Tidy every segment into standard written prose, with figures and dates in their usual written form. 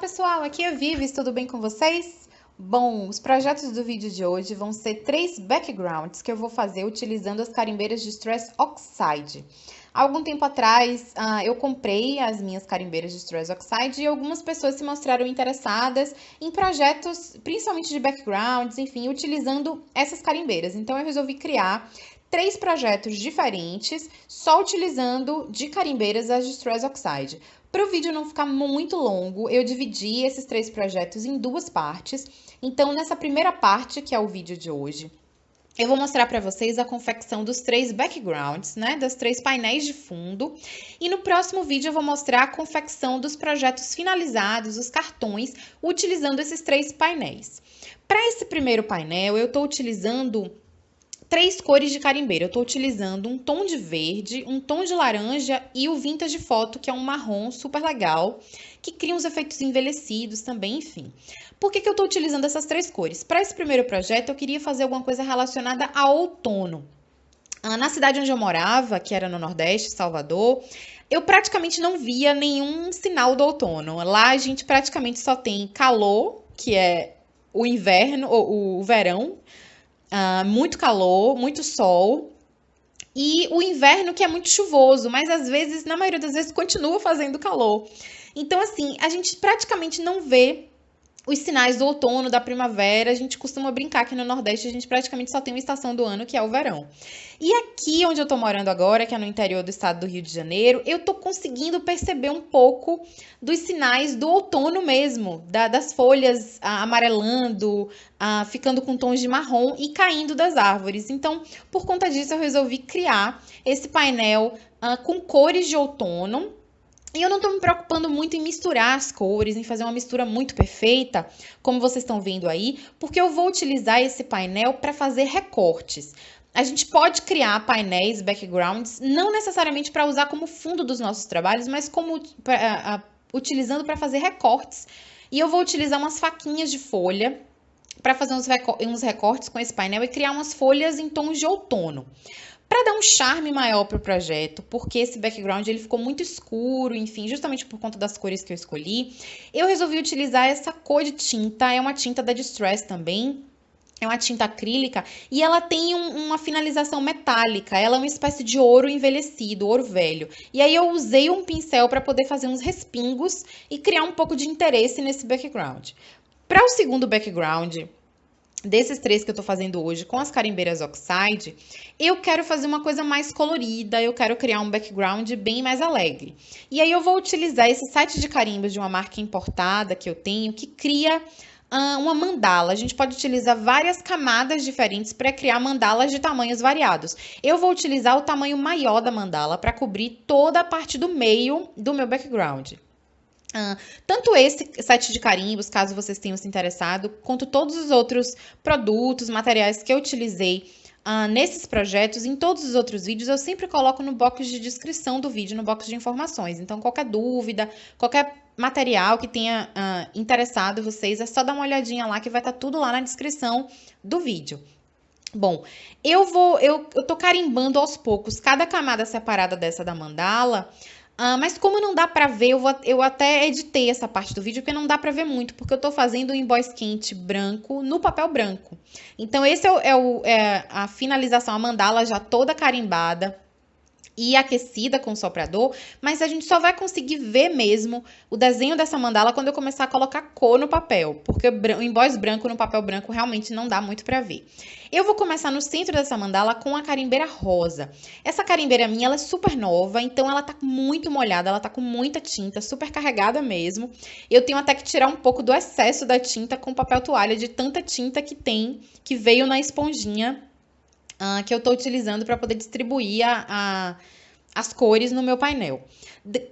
pessoal, aqui é a Vives, tudo bem com vocês? Bom, os projetos do vídeo de hoje vão ser 3 backgrounds que eu vou fazer utilizando as carimbeiras de Stress Oxide. Há algum tempo atrás, eu comprei as minhas carimbeiras de Stress Oxide e algumas pessoas se mostraram interessadas em projetos, principalmente de backgrounds, enfim, utilizando essas carimbeiras. Então, eu resolvi criar 3 projetos diferentes, só utilizando de carimbeiras as de Stress Oxide. Para o vídeo não ficar muito longo, eu dividi esses 3 projetos em 2 partes. Então, nessa primeira parte, que é o vídeo de hoje, eu vou mostrar para vocês a confecção dos 3 backgrounds, né, das 3 painéis de fundo. E no próximo vídeo eu vou mostrar a confecção dos projetos finalizados, os cartões, utilizando esses 3 painéis. Para esse primeiro painel, eu estou utilizando 3 cores de carimbeira. Eu estou utilizando um tom de verde, um tom de laranja e o Vintage Photo, que é um marrom super legal, que cria uns efeitos envelhecidos também, enfim. Por que eu estou utilizando essas 3 cores? Para esse primeiro projeto, eu queria fazer alguma coisa relacionada ao outono. Na cidade onde eu morava, que era no Nordeste, Salvador, eu praticamente não via nenhum sinal do outono. Lá a gente praticamente só tem calor, que é o inverno, ou o verão, muito calor, muito sol, e o inverno que é muito chuvoso, mas às vezes, na maioria das vezes, continua fazendo calor. Então, assim, a gente praticamente não vê os sinais do outono, da primavera. A gente costuma brincar que no Nordeste a gente praticamente só tem uma estação do ano, que é o verão. E aqui onde eu tô morando agora, que é no interior do estado do Rio de Janeiro, eu tô conseguindo perceber um pouco dos sinais do outono mesmo, das folhas amarelando, ficando com tons de marrom e caindo das árvores. Então, por conta disso, eu resolvi criar esse painel com cores de outono. E eu não tô me preocupando muito em misturar as cores, em fazer uma mistura muito perfeita, como vocês estão vendo aí, porque eu vou utilizar esse painel para fazer recortes. A gente pode criar painéis, backgrounds, não necessariamente para usar como fundo dos nossos trabalhos, mas como utilizando para fazer recortes. E eu vou utilizar umas faquinhas de folha para fazer uns recortes com esse painel e criar umas folhas em tons de outono. Para dar um charme maior para o projeto, porque esse background ele ficou muito escuro, enfim, justamente por conta das cores que eu escolhi, eu resolvi utilizar essa cor de tinta, é uma tinta da Distress também, é uma tinta acrílica, e ela tem uma finalização metálica, ela é uma espécie de ouro envelhecido, ouro velho. E aí eu usei um pincel para poder fazer uns respingos e criar um pouco de interesse nesse background. Para o segundo background, desses 3 que eu tô fazendo hoje com as carimbeiras Oxide, eu quero fazer uma coisa mais colorida, eu quero criar um background bem mais alegre. E aí eu vou utilizar esse site de carimbos de uma marca importada que eu tenho, que cria uma mandala. A gente pode utilizar várias camadas diferentes para criar mandalas de tamanhos variados. Eu vou utilizar o tamanho maior da mandala para cobrir toda a parte do meio do meu background. Tanto esse site de carimbos, caso vocês tenham se interessado, quanto todos os outros produtos, materiais que eu utilizei nesses projetos, em todos os outros vídeos, eu sempre coloco no box de descrição do vídeo, no box de informações. Então, qualquer dúvida, qualquer material que tenha interessado vocês, é só dar uma olhadinha lá que vai estar tudo lá na descrição do vídeo. Bom, eu tô carimbando aos poucos cada camada separada dessa da mandala. Mas como não dá pra ver, eu até editei essa parte do vídeo, porque não dá pra ver muito, porque eu tô fazendo o emboss quente branco no papel branco. Então, esse é a finalização, a mandala já toda carimbada e aquecida com o soprador, mas a gente só vai conseguir ver mesmo o desenho dessa mandala quando eu começar a colocar cor no papel, porque o emboss branco no papel branco realmente não dá muito para ver. Eu vou começar no centro dessa mandala com a carimbeira rosa. Essa carimbeira minha, ela é super nova, então ela tá muito molhada, ela tá com muita tinta, super carregada mesmo. Eu tenho até que tirar um pouco do excesso da tinta com papel toalha, de tanta tinta que veio na esponjinha que eu estou utilizando para poder distribuir as cores no meu painel.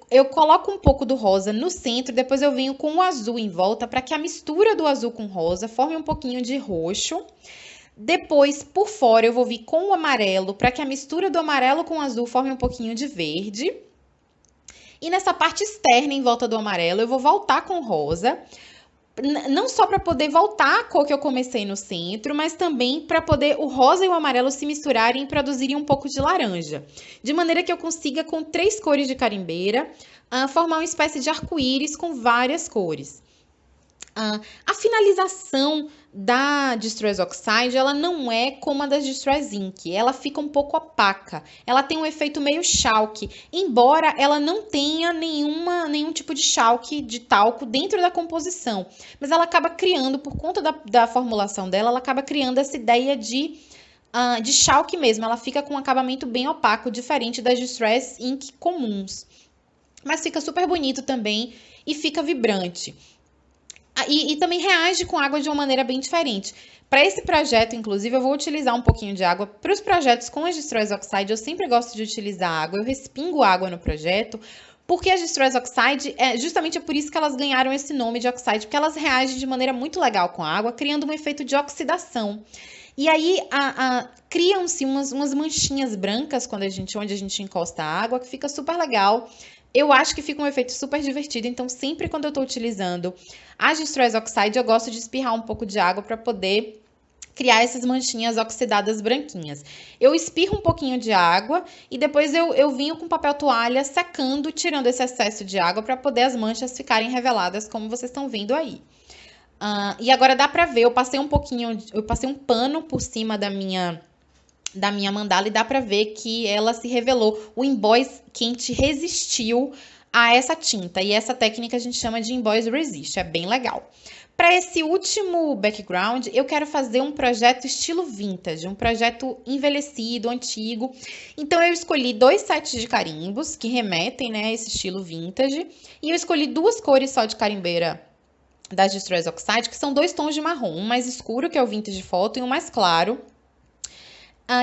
Eu coloco um pouco do rosa no centro, depois eu venho com o azul em volta para que a mistura do azul com rosa forme um pouquinho de roxo. Depois, por fora, eu vou vir com o amarelo para que a mistura do amarelo com o azul forme um pouquinho de verde. E nessa parte externa, em volta do amarelo, eu vou voltar com rosa, não só para poder voltar a cor que eu comecei no centro, mas também para poder o rosa e o amarelo se misturarem e produzirem um pouco de laranja. De maneira que eu consiga, com 3 cores de carimbeira, formar uma espécie de arco-íris com várias cores. A finalização da Distress Oxide, ela não é como a da Distress Ink, ela fica um pouco opaca, ela tem um efeito meio chalk, embora ela não tenha nenhum tipo de chalk, de talco dentro da composição, mas ela acaba criando, por conta da formulação dela, ela acaba criando essa ideia de chalk mesmo, ela fica com um acabamento bem opaco, diferente das Distress Ink comuns, mas fica super bonito também e fica vibrante. E também reage com água de uma maneira bem diferente. Para esse projeto, inclusive, eu vou utilizar um pouquinho de água. Para os projetos com as Distress Oxide, eu sempre gosto de utilizar água. Eu respingo água no projeto, porque as Distress Oxide, justamente é por isso que elas ganharam esse nome de Oxide, porque elas reagem de maneira muito legal com a água, criando um efeito de oxidação. E aí criam-se umas manchinhas brancas onde a gente encosta a água, que fica super legal. Eu acho que fica um efeito super divertido, então sempre quando eu estou utilizando a Distress Oxide, eu gosto de espirrar um pouco de água para poder criar essas manchinhas oxidadas branquinhas. Eu espirro um pouquinho de água e depois eu venho com papel toalha secando, tirando esse excesso de água para poder as manchas ficarem reveladas, como vocês estão vendo aí. E agora dá para ver, eu passei um pano por cima da minha mandala e dá para ver que ela se revelou. O emboss quente resistiu a essa tinta. E essa técnica a gente chama de emboss resist. É bem legal. Para esse último background, eu quero fazer um projeto estilo vintage, um projeto envelhecido, antigo. Então, eu escolhi 2 sets de carimbos que remetem, né, a esse estilo vintage. E eu escolhi 2 cores só de carimbeira da Distress Oxide, que são 2 tons de marrom. Um mais escuro, que é o vintage photo, e um mais claro,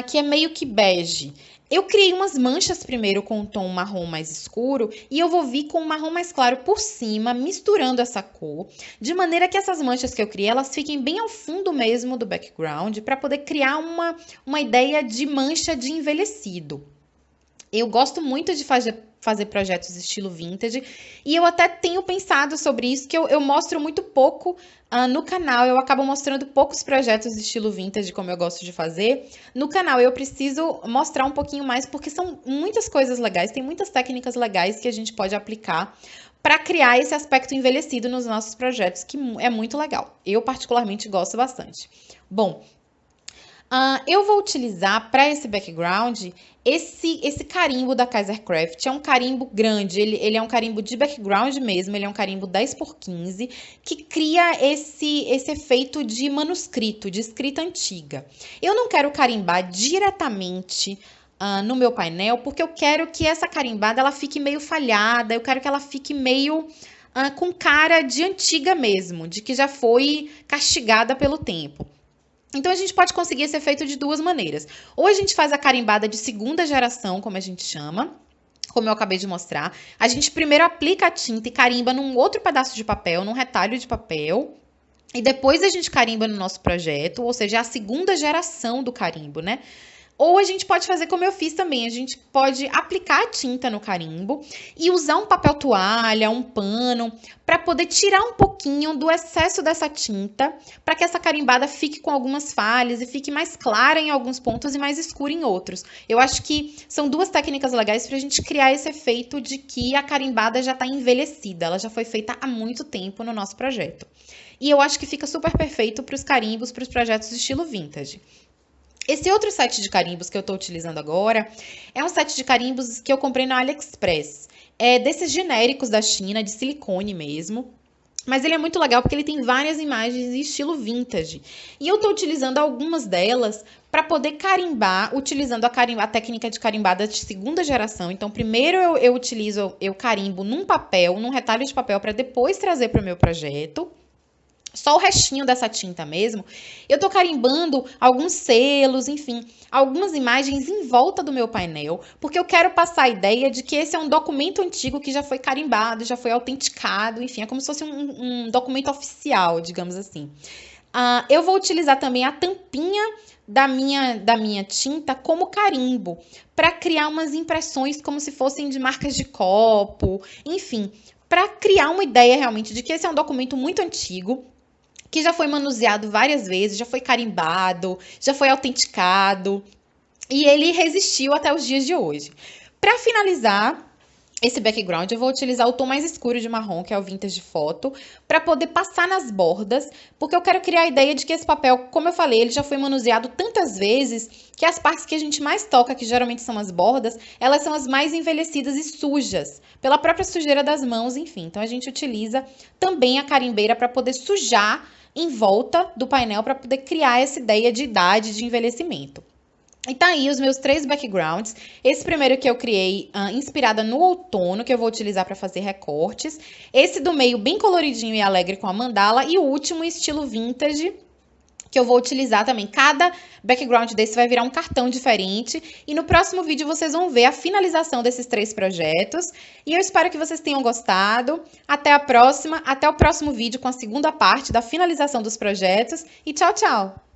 que é meio que bege. Eu criei umas manchas primeiro com um tom marrom mais escuro e eu vou vir com um marrom mais claro por cima, misturando essa cor, de maneira que essas manchas que eu criei, elas fiquem bem ao fundo mesmo do background, para poder criar uma ideia de mancha de envelhecido. Eu gosto muito de fazer projetos estilo vintage e eu até tenho pensado sobre isso, que eu mostro muito pouco no canal. Eu acabo mostrando poucos projetos estilo vintage, como eu gosto de fazer. No canal eu preciso mostrar um pouquinho mais, porque são muitas coisas legais, tem muitas técnicas legais que a gente pode aplicar para criar esse aspecto envelhecido nos nossos projetos, que é muito legal. Eu particularmente gosto bastante. Bom, eu vou utilizar para esse background esse carimbo da Kaisercraft. É um carimbo grande, ele é um carimbo de background mesmo, ele é um carimbo 10x15, que cria esse efeito de manuscrito, de escrita antiga. Eu não quero carimbar diretamente no meu painel, porque eu quero que essa carimbada ela fique meio falhada, eu quero que ela fique meio com cara de antiga mesmo, de que já foi castigada pelo tempo. Então, a gente pode conseguir esse efeito de 2 maneiras. Ou a gente faz a carimbada de segunda geração, como a gente chama, como eu acabei de mostrar. A gente primeiro aplica a tinta e carimba num outro pedaço de papel, num retalho de papel. E depois a gente carimba no nosso projeto, ou seja, a segunda geração do carimbo, né? Ou a gente pode fazer como eu fiz também, a gente pode aplicar a tinta no carimbo e usar um papel toalha, um pano, para poder tirar um pouquinho do excesso dessa tinta, para que essa carimbada fique com algumas falhas e fique mais clara em alguns pontos e mais escura em outros. Eu acho que são 2 técnicas legais para a gente criar esse efeito de que a carimbada já está envelhecida, ela já foi feita há muito tempo no nosso projeto. E eu acho que fica super perfeito para os carimbos, para os projetos de estilo vintage. Esse outro set de carimbos que eu estou utilizando agora é um set de carimbos que eu comprei no AliExpress. É desses genéricos da China, de silicone mesmo. Mas ele é muito legal porque ele tem várias imagens em estilo vintage. E eu estou utilizando algumas delas para poder carimbar, utilizando a técnica de carimbada de segunda geração. Então, primeiro eu carimbo num papel, num retalho de papel, para depois trazer para o meu projeto. Só o restinho dessa tinta mesmo, eu tô carimbando alguns selos, enfim, algumas imagens em volta do meu painel, porque eu quero passar a ideia de que esse é um documento antigo que já foi carimbado, já foi autenticado, enfim, é como se fosse um documento oficial, digamos assim. Eu vou utilizar também a tampinha da minha tinta como carimbo, para criar umas impressões como se fossem de marcas de copo, enfim, para criar uma ideia realmente de que esse é um documento muito antigo, que já foi manuseado várias vezes, já foi carimbado, já foi autenticado, e ele resistiu até os dias de hoje. Para finalizar, esse background, eu vou utilizar o tom mais escuro de marrom, que é o Vintage Photo, para poder passar nas bordas, porque eu quero criar a ideia de que esse papel, como eu falei, ele já foi manuseado tantas vezes, que as partes que a gente mais toca, que geralmente são as bordas, elas são as mais envelhecidas e sujas, pela própria sujeira das mãos, enfim. Então, a gente utiliza também a carimbeira para poder sujar em volta do painel, para poder criar essa ideia de idade, de envelhecimento. E tá aí os meus 3 backgrounds. Esse primeiro que eu criei, inspirada no outono, que eu vou utilizar para fazer recortes. Esse do meio, bem coloridinho e alegre com a mandala. E o último, estilo vintage, que eu vou utilizar também. Cada background desse vai virar um cartão diferente. E no próximo vídeo vocês vão ver a finalização desses 3 projetos. E eu espero que vocês tenham gostado. Até a próxima, até o próximo vídeo com a segunda parte da finalização dos projetos. E tchau, tchau!